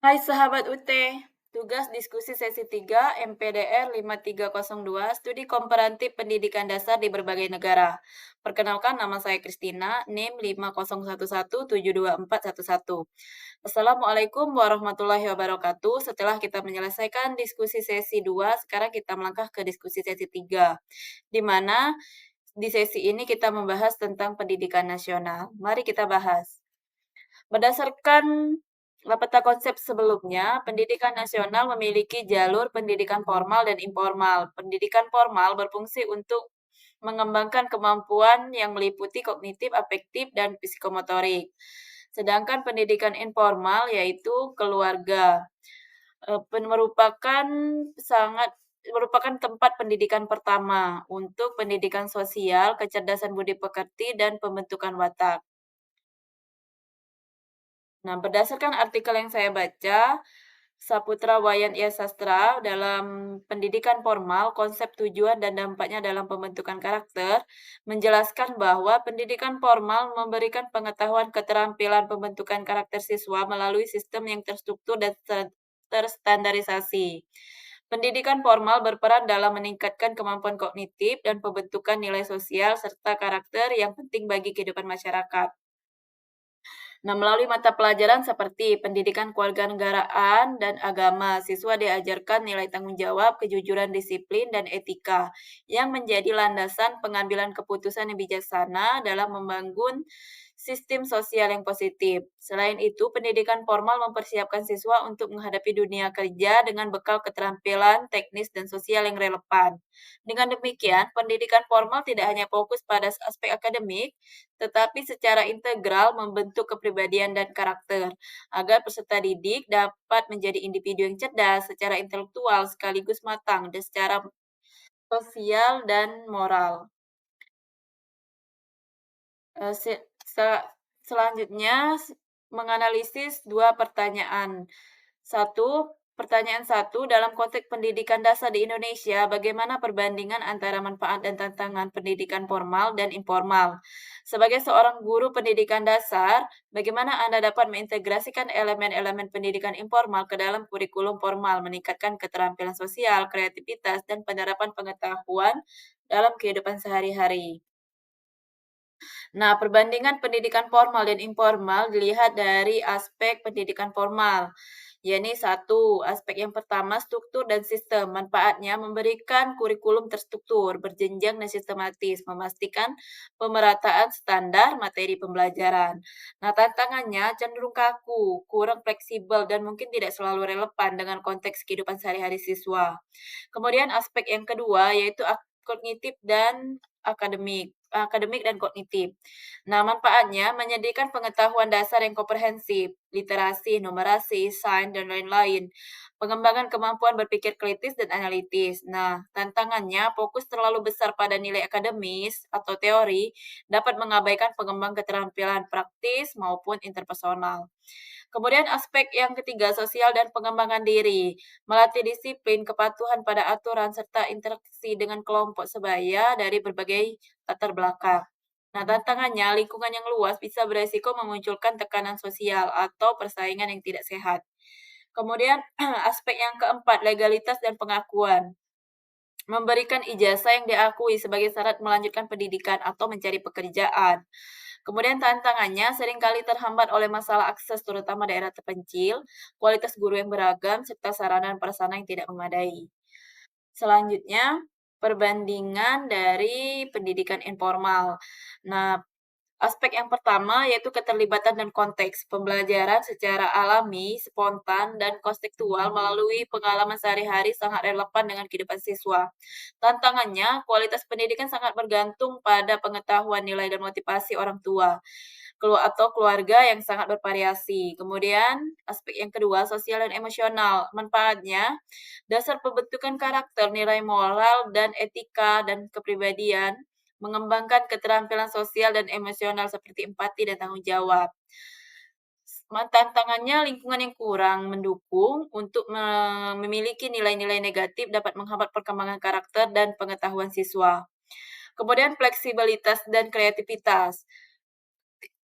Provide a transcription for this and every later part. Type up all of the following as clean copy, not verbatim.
Hai sahabat UT, tugas diskusi sesi 3 MPDR 5302 Studi Komparatif Pendidikan Dasar di Berbagai Negara. Perkenalkan nama saya Kristina, NIM 501172411. Assalamualaikum warahmatullahi wabarakatuh. Setelah kita menyelesaikan diskusi sesi 2, sekarang kita melangkah ke diskusi sesi 3, di mana di sesi ini kita membahas tentang pendidikan nasional. Mari kita bahas. Berdasarkan peta konsep sebelumnya, pendidikan nasional memiliki jalur pendidikan formal dan informal. Pendidikan formal berfungsi untuk mengembangkan kemampuan yang meliputi kognitif, afektif, dan psikomotorik. Sedangkan pendidikan informal yaitu keluarga, merupakan sangat merupakan tempat pendidikan pertama untuk pendidikan sosial, kecerdasan budi pekerti, dan pembentukan watak. Nah, berdasarkan artikel yang saya baca, Saputra Wayan Ia Sastra dalam pendidikan formal, konsep tujuan dan dampaknya dalam pembentukan karakter, menjelaskan bahwa pendidikan formal memberikan pengetahuan keterampilan pembentukan karakter siswa melalui sistem yang terstruktur dan terstandarisasi. Pendidikan formal berperan dalam meningkatkan kemampuan kognitif dan pembentukan nilai sosial serta karakter yang penting bagi kehidupan masyarakat. Nah, melalui mata pelajaran seperti pendidikan kewarganegaraan dan agama, siswa diajarkan nilai tanggung jawab, kejujuran disiplin, dan etika yang menjadi landasan pengambilan keputusan yang bijaksana dalam membangun sistem sosial yang positif. Selain itu, pendidikan formal mempersiapkan siswa untuk menghadapi dunia kerja dengan bekal keterampilan teknis dan sosial yang relevan. Dengan demikian, pendidikan formal tidak hanya fokus pada aspek akademik, tetapi secara integral membentuk kepribadian dan karakter, agar peserta didik dapat menjadi individu yang cerdas secara intelektual sekaligus matang dan secara sosial dan moral. Se sela Selanjutnya menganalisis 2 pertanyaan. Pertanyaan satu, dalam konteks pendidikan dasar di Indonesia, bagaimana perbandingan antara manfaat dan tantangan pendidikan formal dan informal? Sebagai seorang guru pendidikan dasar, bagaimana Anda dapat mengintegrasikan elemen-elemen pendidikan informal ke dalam kurikulum formal, meningkatkan keterampilan sosial, kreativitas, dan penerapan pengetahuan dalam kehidupan sehari-hari? Nah, perbandingan pendidikan formal dan informal dilihat dari aspek pendidikan formal. Yakni satu, aspek yang pertama struktur dan sistem. Manfaatnya memberikan kurikulum terstruktur, berjenjang dan sistematis, memastikan pemerataan standar materi pembelajaran. Nah, tantangannya cenderung kaku, kurang fleksibel, dan mungkin tidak selalu relevan dengan konteks kehidupan sehari-hari siswa. Kemudian aspek yang kedua yaitu kognitif dan akademik dan kognitif. Nah, manfaatnya menyediakan pengetahuan dasar yang komprehensif, literasi, numerasi, sains, dan lain-lain. Pengembangan kemampuan berpikir kritis dan analitis. Nah, tantangannya fokus terlalu besar pada nilai akademis atau teori dapat mengabaikan pengembang keterampilan praktis maupun interpersonal. Kemudian aspek yang ketiga, sosial dan pengembangan diri, melatih disiplin, kepatuhan pada aturan, serta interaksi dengan kelompok sebaya dari berbagai latar belakang. Nah, tantangannya, lingkungan yang luas bisa beresiko memunculkan tekanan sosial atau persaingan yang tidak sehat. Kemudian, aspek yang keempat, legalitas dan pengakuan. Memberikan ijazah yang diakui sebagai syarat melanjutkan pendidikan atau mencari pekerjaan. Kemudian tantangannya seringkali terhambat oleh masalah akses terutama daerah terpencil, kualitas guru yang beragam, serta sarana dan prasarana yang tidak memadai. Selanjutnya, perbandingan dari pendidikan informal. Nah, aspek yang pertama yaitu keterlibatan dan konteks. Pembelajaran secara alami, spontan, dan konstekstual melalui pengalaman sehari-hari sangat relevan dengan kehidupan siswa. Tantangannya, kualitas pendidikan sangat bergantung pada pengetahuan nilai dan motivasi orang tua atau keluarga yang sangat bervariasi. Kemudian, aspek yang kedua, sosial dan emosional. Manfaatnya, dasar pembentukan karakter, nilai moral dan etika dan kepribadian, mengembangkan keterampilan sosial dan emosional seperti empati dan tanggung jawab. Tantangannya lingkungan yang kurang mendukung untuk memiliki nilai-nilai negatif dapat menghambat perkembangan karakter dan pengetahuan siswa. Kemudian fleksibilitas dan kreativitas.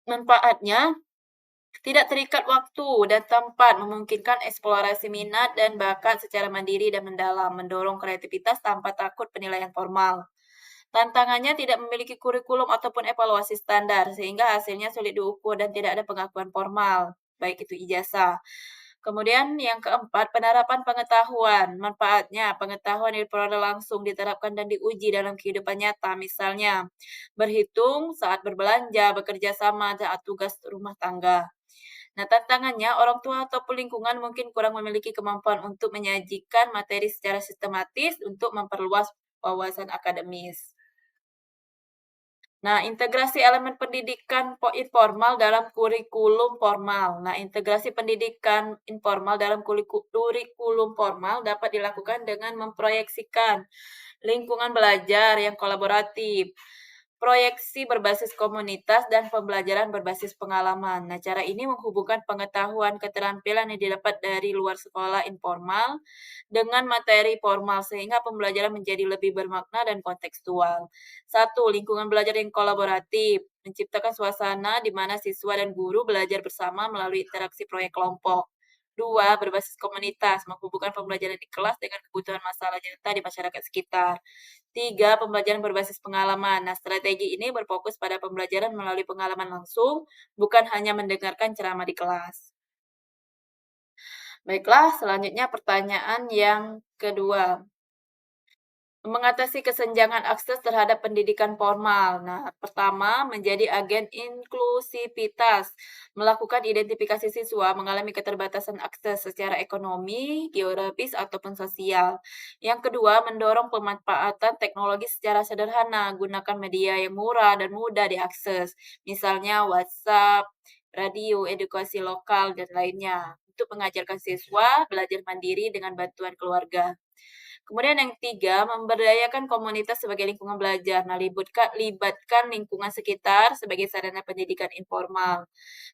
Manfaatnya Tidak terikat waktu dan tempat, memungkinkan eksplorasi minat dan bakat secara mandiri dan mendalam, mendorong kreativitas tanpa takut penilaian formal. Tantangannya tidak memiliki kurikulum ataupun evaluasi standar, sehingga hasilnya sulit diukur dan tidak ada pengakuan formal, baik itu ijazah. Kemudian yang keempat, penerapan pengetahuan. Manfaatnya, pengetahuan yang diperoleh langsung diterapkan dan diuji dalam kehidupan nyata. Misalnya, berhitung saat berbelanja, bekerja sama, saat tugas rumah tangga. Nah, tantangannya orang tua ataupun lingkungan mungkin kurang memiliki kemampuan untuk menyajikan materi secara sistematis untuk memperluas wawasan akademis. Nah, integrasi elemen pendidikan informal dalam kurikulum formal. Nah, integrasi pendidikan informal dalam kurikulum formal dapat dilakukan dengan memproyeksikan lingkungan belajar yang kolaboratif, proyeksi berbasis komunitas, dan pembelajaran berbasis pengalaman. Nah, cara ini menghubungkan pengetahuan keterampilan yang didapat dari luar sekolah informal dengan materi formal sehingga pembelajaran menjadi lebih bermakna dan kontekstual. Satu, lingkungan belajar yang kolaboratif, menciptakan suasana di mana siswa dan guru belajar bersama melalui interaksi proyek kelompok. Dua, berbasis komunitas, menghubungkan pembelajaran di kelas dengan kebutuhan masalah nyata di masyarakat sekitar. Tiga, pembelajaran berbasis pengalaman. Nah, strategi ini berfokus pada pembelajaran melalui pengalaman langsung, bukan hanya mendengarkan ceramah di kelas. Baiklah, selanjutnya pertanyaan yang kedua. Mengatasi kesenjangan akses terhadap pendidikan formal. Nah, pertama, menjadi agen inklusivitas, melakukan identifikasi siswa mengalami keterbatasan akses secara ekonomi, geografis, ataupun sosial. Yang kedua, mendorong pemanfaatan teknologi secara sederhana, gunakan media yang murah dan mudah diakses, misalnya WhatsApp, radio, edukasi lokal, dan lainnya, untuk mengajarkan siswa belajar mandiri dengan bantuan keluarga. Kemudian yang ketiga, memberdayakan komunitas sebagai lingkungan belajar. Nah, libatkan lingkungan sekitar sebagai sarana pendidikan informal.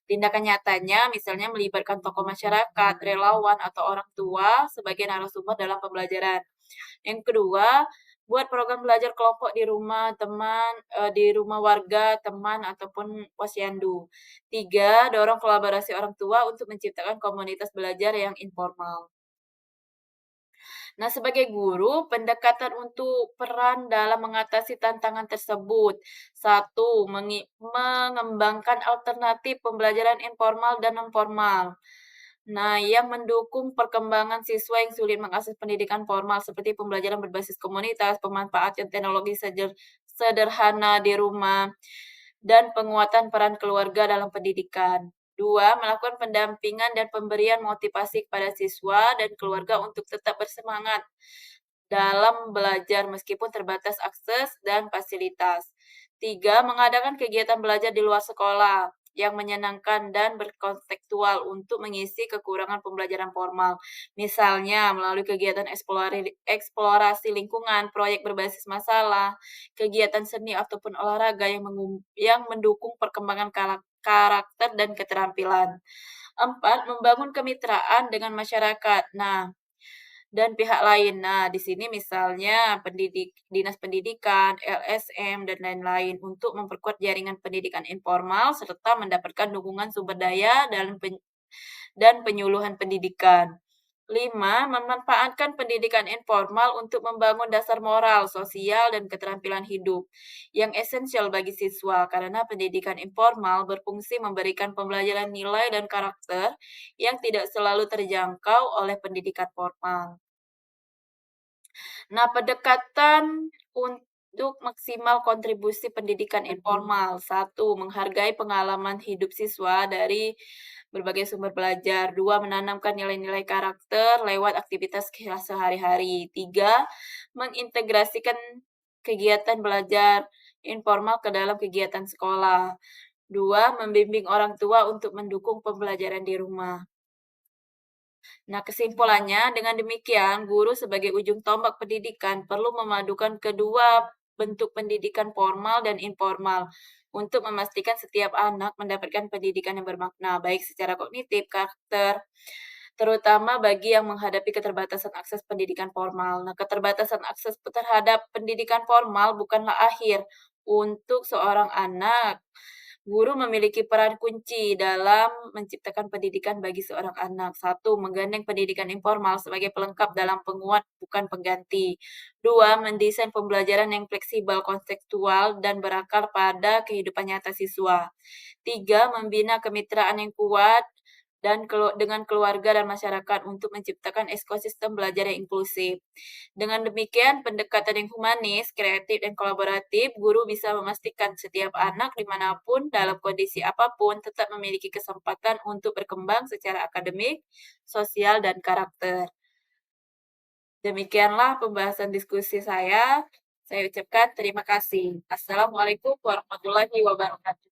Tindakan nyatanya misalnya melibatkan tokoh masyarakat, relawan, atau orang tua sebagai narasumber dalam pembelajaran. Yang kedua, buat program belajar kelompok di rumah teman, di rumah warga, teman, ataupun posyandu. Tiga, dorong kolaborasi orang tua untuk menciptakan komunitas belajar yang informal. Nah, sebagai guru, pendekatan untuk peran dalam mengatasi tantangan tersebut. Satu, mengembangkan alternatif pembelajaran informal dan non-formal. Nah, yang mendukung perkembangan siswa yang sulit mengakses pendidikan formal seperti pembelajaran berbasis komunitas, pemanfaatan teknologi sederhana di rumah, dan penguatan peran keluarga dalam pendidikan. Dua, melakukan pendampingan dan pemberian motivasi kepada siswa dan keluarga untuk tetap bersemangat dalam belajar meskipun terbatas akses dan fasilitas. Tiga, mengadakan kegiatan belajar di luar sekolah yang menyenangkan dan berkontekstual untuk mengisi kekurangan pembelajaran formal. Misalnya melalui kegiatan eksplorasi lingkungan, proyek berbasis masalah, kegiatan seni ataupun olahraga yang mendukung perkembangan karakter dan keterampilan. Empat, membangun kemitraan dengan masyarakat. Nah, dan pihak lain. Nah, di sini misalnya dinas pendidikan, LSM, dan lain-lain untuk memperkuat jaringan pendidikan informal serta mendapatkan dukungan sumber daya dan penyuluhan pendidikan. Lima, memanfaatkan pendidikan informal untuk membangun dasar moral, sosial, dan keterampilan hidup yang esensial bagi siswa karena pendidikan informal berfungsi memberikan pembelajaran nilai dan karakter yang tidak selalu terjangkau oleh pendidikan formal. Nah, pendekatan untuk maksimal kontribusi pendidikan informal. Satu, menghargai pengalaman hidup siswa dari berbagai sumber belajar. Dua, menanamkan nilai-nilai karakter lewat aktivitas sehari-hari. Tiga, mengintegrasikan kegiatan belajar informal ke dalam kegiatan sekolah. Dua, membimbing orang tua untuk mendukung pembelajaran di rumah. Nah, kesimpulannya, dengan demikian, guru sebagai ujung tombak pendidikan perlu memadukan kedua bentuk pendidikan formal dan informal untuk memastikan setiap anak mendapatkan pendidikan yang bermakna, baik secara kognitif, karakter, terutama bagi yang menghadapi keterbatasan akses pendidikan formal. Nah, keterbatasan akses terhadap pendidikan formal bukanlah akhir untuk seorang anak, Guru memiliki peran kunci dalam menciptakan pendidikan bagi seorang anak. Satu, menggandeng pendidikan informal sebagai pelengkap dalam penguat, bukan pengganti. Dua, mendesain pembelajaran yang fleksibel, konseptual, dan berakar pada kehidupan nyata siswa. Tiga, membina kemitraan yang kuat dengan keluarga dan masyarakat untuk menciptakan ekosistem belajar yang inklusif. Dengan demikian, pendekatan yang humanis, kreatif, dan kolaboratif, guru bisa memastikan setiap anak dimanapun, dalam kondisi apapun, tetap memiliki kesempatan untuk berkembang secara akademik, sosial, dan karakter. Demikianlah pembahasan diskusi saya. Saya ucapkan terima kasih. Assalamualaikum warahmatullahi wabarakatuh.